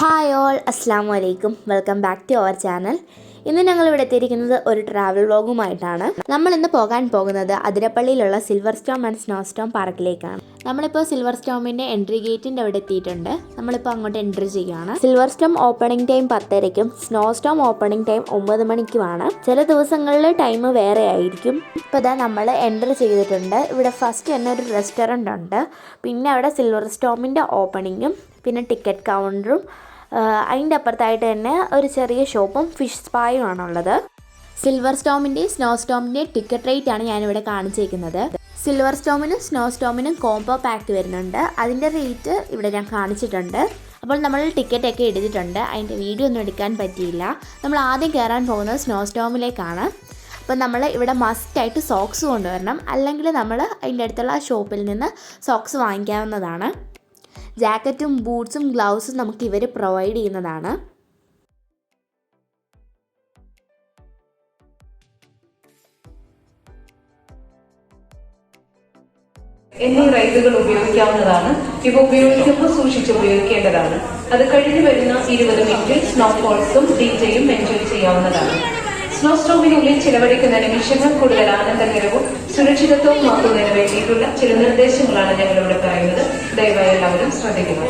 Hi all, അസ്സാം വലൈക്കും. Welcome back to our channel. ഇന്ന് ഞങ്ങൾ ഇവിടെ എത്തിയിരിക്കുന്നത് ഒരു ട്രാവൽ വ്ളോഗുമായിട്ടാണ്. നമ്മൾ ഇന്ന് പോകാൻ പോകുന്നത് അതിരപ്പള്ളിയിലുള്ള silver storm and snow storm പാർക്കിലേക്കാണ്. നമ്മളിപ്പോൾ സിൽവർ സ്റ്റോമിൻ്റെ എൻട്രി ഗേറ്റിൻ്റെ അവിടെ എത്തിയിട്ടുണ്ട്. നമ്മളിപ്പോൾ അങ്ങോട്ട് എൻട്രി ചെയ്യുകയാണ്. സിൽവർ സ്റ്റോം ഓപ്പണിംഗ് ടൈം 10:30-ക്കും സ്നോ സ്റ്റോം ഓപ്പണിംഗ് ടൈം 9 മണിക്കുമാണ്. ചില ദിവസങ്ങളിൽ ടൈം വേറെ ആയിരിക്കും. ഇപ്പോൾ ഇതാ നമ്മൾ എൻട്രി ചെയ്തിട്ടുണ്ട്. ഇവിടെ ഫസ്റ്റ് തന്നെ ഒരു റെസ്റ്റോറൻ്റ് ഉണ്ട്. പിന്നെ അവിടെ സിൽവർ സ്റ്റോമിൻ്റെ ഓപ്പണിങ്ങും പിന്നെ ടിക്കറ്റ് കൗണ്ടറും അതിൻ്റെ അപ്പുറത്തായിട്ട് തന്നെ ഒരു ചെറിയ ഷോപ്പും ഫിഷ് സ്പായും ആണുള്ളത്. സിൽവർ സ്റ്റോമിൻ്റെയും സ്നോ സ്റ്റോമിൻ്റെയും ടിക്കറ്റ് റേറ്റ് ആണ് ഞാനിവിടെ കാണിച്ചിരിക്കുന്നത്. സിൽവർ സ്റ്റോമിനും സ്നോ സ്റ്റോമിനും കോംബോ പാക്ക് വരുന്നുണ്ട്. അതിൻ്റെ റേറ്റ് ഇവിടെ ഞാൻ കാണിച്ചിട്ടുണ്ട്. അപ്പോൾ നമ്മൾ ടിക്കറ്റൊക്കെ എടുത്തിട്ടുണ്ട്. അതിൻ്റെ വീഡിയോ ഒന്നും എടുക്കാൻ പറ്റിയില്ല. നമ്മൾ ആദ്യം കയറാൻ പോകുന്നത് സ്നോ സ്റ്റോമിലേക്കാണ്. അപ്പോൾ നമ്മൾ ഇവിടെ മസ്റ്റായിട്ട് സോക്സ് കൊണ്ടുവരണം, അല്ലെങ്കിൽ നമ്മൾ അതിൻ്റെ അടുത്തുള്ള ഷോപ്പിൽ നിന്ന് സോക്സ് വാങ്ങിക്കാവുന്നതാണ്. ജാക്കറ്റും ബൂട്ട്സും ഗ്ലൗസും നമുക്ക് ഇവർ പ്രൊവൈഡ് ചെയ്യുന്നതാണ്. എന്നീ റൈഡുകൾ ഉപയോഗിക്കാവുന്നതാണ്. ഇവ ഉപയോഗിക്കുമ്പോൾ സൂക്ഷിച്ച് ഉപയോഗിക്കേണ്ടതാണ്. അത് കഴിഞ്ഞ് വരുന്ന 20 മിനിറ്റിൽ സ്നോഫോൾസും ഡിജയും എൻജോയ് ചെയ്യാവുന്നതാണ്. സ്നോ സ്റ്റോമിനുള്ളിൽ ചിലവഴിക്കുന്ന നിമിഷങ്ങൾ കൂടുതൽ ആനന്ദകരവും സുരക്ഷിതത്വവും ആക്കുന്നതിന് വേണ്ടിയിട്ടുള്ള ചില നിർദ്ദേശങ്ങളാണ് ഞങ്ങളിവിടെ പറയുന്നത്. ദയവായി എല്ലാവരും ശ്രദ്ധിക്കുക.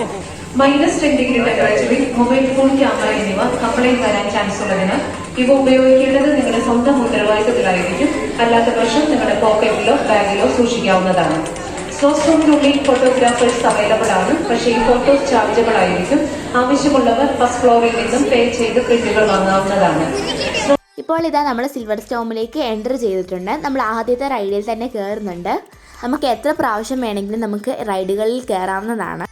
-10 ഡിഗ്രി ടെമ്പറേച്ചറിൽ മൊബൈൽ ഫോൺ, ക്യാമറ എന്നിവ കംപ്ലൈന്റ് വരാൻ ചാൻസ് ഉള്ളതിനാൽ ഇവ ഉപയോഗിക്കേണ്ടത് നിങ്ങളുടെ സ്വന്തം ഉത്തരവാദിത്തത്തിലായിരിക്കും. അല്ലാത്ത പക്ഷം നിങ്ങളുടെ പോക്കറ്റിലോ ബാഗിലോ സൂക്ഷിക്കാവുന്നതാണ്. സ്നോ സ്റ്റോമിനുള്ളിൽ ഫോട്ടോഗ്രാഫേഴ്സ് അവൈലബിൾ ആണ്. പക്ഷേ ഈ ഫോട്ടോസ് ചാർജബിൾ ആയിരിക്കും. ആവശ്യമുള്ളവർ ഫസ്റ്റ് ഫ്ലോറിൽ നിന്നും പേ ചെയ്ത് പ്രിന്റുകൾ വാങ്ങാവുന്നതാണ്. ഇപ്പോൾ ഇതാ നമ്മൾ സിൽവർ സ്റ്റോമിലേക്ക് എൻ്റർ ചെയ്തിട്ടുണ്ട്. നമ്മൾ ആദ്യത്തെ റൈഡിൽ തന്നെ കയറുന്നുണ്ട്. നമുക്ക് എത്ര പ്രാവശ്യം വേണമെങ്കിലും നമുക്ക് റൈഡുകളിൽ കയറാവുന്നതാണ്.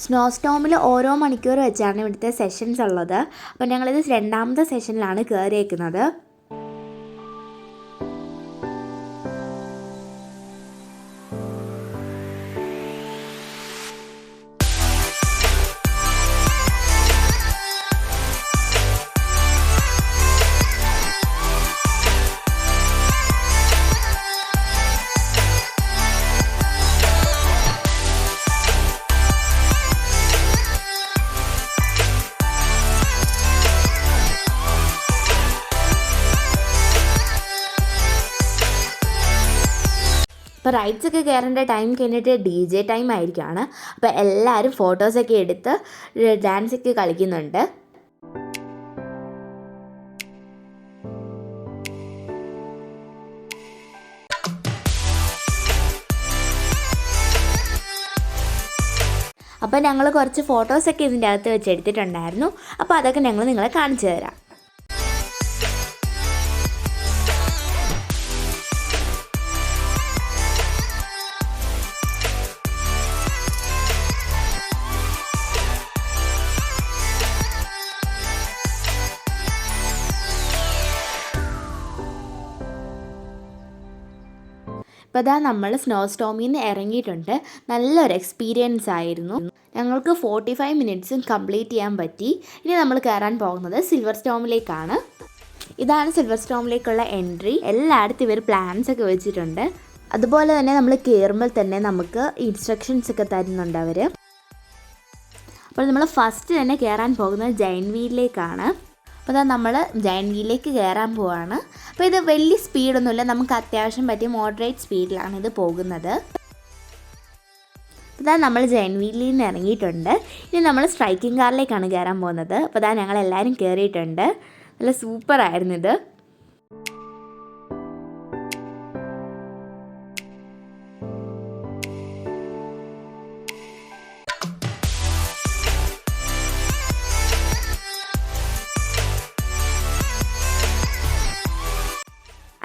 സ്നോ സ്റ്റോമിൽ ഓരോ മണിക്കൂർ വെച്ചാണ് ഇവിടുത്തെ സെഷൻസ് ഉള്ളത്. അപ്പോൾ ഞങ്ങളിത് 2ാമത്തെ സെഷനിലാണ് കയറിയേക്കുന്നത്. അപ്പോൾ റൈഡ്സൊക്കെ കയറേണ്ട ടൈം കഴിഞ്ഞിട്ട് DJ ടൈം ആയിരിക്കുകയാണ്. അപ്പോൾ എല്ലാവരും ഫോട്ടോസൊക്കെ എടുത്ത് ഡാൻസൊക്കെ കളിക്കുന്നുണ്ട്. അപ്പോൾ ഞങ്ങൾ കുറച്ച് ഫോട്ടോസൊക്കെ ഇതിൻ്റെ അകത്ത് വെച്ച് എടുത്തിട്ടുണ്ടായിരുന്നു. അപ്പോൾ അതൊക്കെ ഞങ്ങൾ നിങ്ങളെ കാണിച്ചു തരാം. ഇപ്പോൾ അതാ നമ്മൾ സ്നോ സ്റ്റോമിൽ നിന്ന് ഇറങ്ങിയിട്ടുണ്ട്. നല്ലൊരു എക്സ്പീരിയൻസ് ആയിരുന്നു. ഞങ്ങൾക്ക് 45 മിനിറ്റ്സും കംപ്ലീറ്റ് ചെയ്യാൻ പറ്റി. ഇനി നമ്മൾ കയറാൻ പോകുന്നത് സിൽവർ സ്റ്റോമിലേക്കാണ്. ഇതാണ് സിൽവർ സ്റ്റോമിലേക്കുള്ള എൻട്രി. എല്ലായിടത്തും ഇവർ പ്ലാൻസ് ഒക്കെ വെച്ചിട്ടുണ്ട്. അതുപോലെ തന്നെ നമ്മൾ കയറുമ്പോൾ തന്നെ നമുക്ക് ഇൻസ്ട്രക്ഷൻസ് ഒക്കെ തരുന്നുണ്ട് അവർ. അപ്പോൾ നമ്മൾ ഫസ്റ്റ് തന്നെ കയറാൻ പോകുന്നത് ജയൻറ്റ് വീലിലേക്കാണ്. അപ്പോൾ അതാ നമ്മൾ ജയൻറ്റ് വീലിലേക്ക് കയറാൻ പോവാണ്. അപ്പോൾ ഇത് വലിയ സ്പീഡൊന്നുമില്ല, നമുക്ക് അത്യാവശ്യം പറ്റിയ മോഡറേറ്റ് സ്പീഡിലാണ് ഇത് പോകുന്നത്. അപ്പോൾ അതാ നമ്മൾ ജയൻറ്റ് വീലിൽ നിന്ന് ഇറങ്ങിയിട്ടുണ്ട്. ഇനി നമ്മൾ സ്ട്രൈക്കിംഗ് കാറിലേക്കാണ് കയറാൻ പോകുന്നത്. അപ്പോൾ അതാ ഞങ്ങളെല്ലാവരും കയറിയിട്ടുണ്ട്. നല്ല സൂപ്പറായിരുന്നു ഇത്.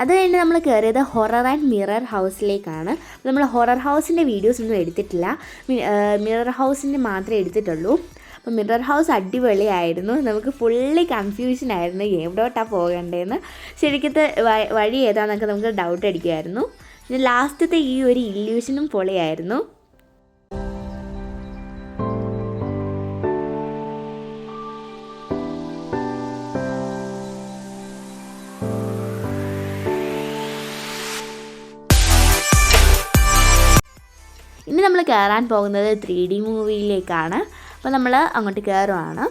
അത് കഴിഞ്ഞ് നമ്മൾ കയറിയത് ഹൊറർ ആൻഡ് മിറർ ഹൗസിലേക്കാണ്. നമ്മൾ ഹൊറർ ഹൗസിൻ്റെ വീഡിയോസ് ഒന്നും എടുത്തിട്ടില്ല, മിറർ ഹൗസിൻ്റെ മാത്രമേ എടുത്തിട്ടുള്ളൂ. അപ്പോൾ മിറർ ഹൗസ് അടിപൊളിയായിരുന്നു. നമുക്ക് ഫുള്ളി കൺഫ്യൂഷനായിരുന്നു എവിടോട്ടാണ് പോകേണ്ടതെന്ന്. ശരിക്കത്തെ വഴി ഏതാണെന്നൊക്കെ നമുക്ക് ഡൗട്ട് അടിക്കുമായിരുന്നു. പിന്നെ ലാസ്റ്റത്തെ ഈ ഒരു ഇല്യൂഷനും പൊളിയായിരുന്നു. ഇനി നമ്മൾ കയറാൻ പോകുന്നത് 3D മൂവിയിലേക്കാണ്. അപ്പോൾ നമ്മൾ അങ്ങോട്ട് കയറുവാണ്.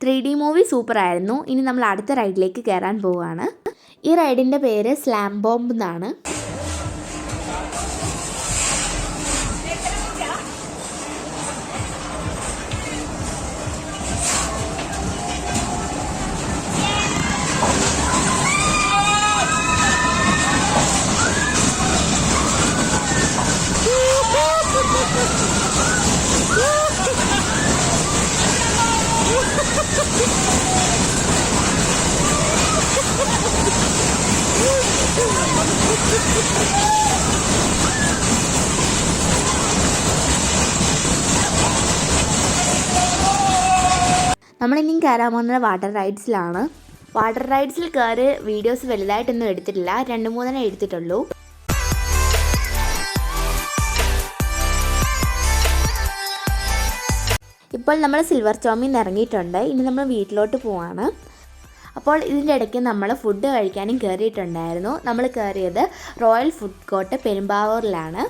3D മൂവി സൂപ്പറായിരുന്നു. ഇനി നമ്മൾ അടുത്ത റൈഡിലേക്ക് കയറാൻ പോവുകയാണ്. ഈ റൈഡിൻ്റെ പേര് സ്ലാം ബോംബ് എന്നാണ്. നമ്മളിനി കയറാൻ പോകുന്നത് വാട്ടർ റൈഡ്സിലാണ്. വാട്ടർ റൈഡ്സിൽ കയറി വീഡിയോസ് വലുതായിട്ടൊന്നും എടുത്തിട്ടില്ല, 2-3 എടുത്തിട്ടുള്ളൂ. ഇപ്പോൾ നമ്മൾ സിൽവർ സ്റ്റോമിൽ നിന്ന് ഇറങ്ങിയിട്ടുണ്ട്. ഇനി നമ്മൾ വീട്ടിലോട്ട് പോവാണ്. അപ്പോൾ ഇതിൻ്റെ ഇടയ്ക്ക് നമ്മൾ ഫുഡ് കഴിക്കാനും കയറിയിട്ടുണ്ടായിരുന്നു. നമ്മൾ കയറിയത് റോയൽ ഫുഡ് കോർട്ട് പെരുമ്പാവൂരിലാണ്.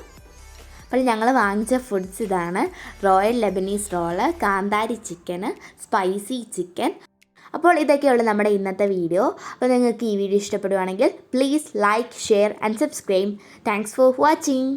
അപ്പോൾ ഞങ്ങൾ വാങ്ങിച്ച ഫുഡ്സ് ഇതാണ്: റോയൽ ലെബനീസ് റോള്, കാന്താരി ചിക്കന്, സ്പൈസി ചിക്കൻ. അപ്പോൾ ഇതൊക്കെയുള്ളൂ നമ്മുടെ ഇന്നത്തെ വീഡിയോ. അപ്പോൾ നിങ്ങൾക്ക് ഈ വീഡിയോ ഇഷ്ടപ്പെടുവാണെങ്കിൽ please like, share and subscribe. Thanks for watching.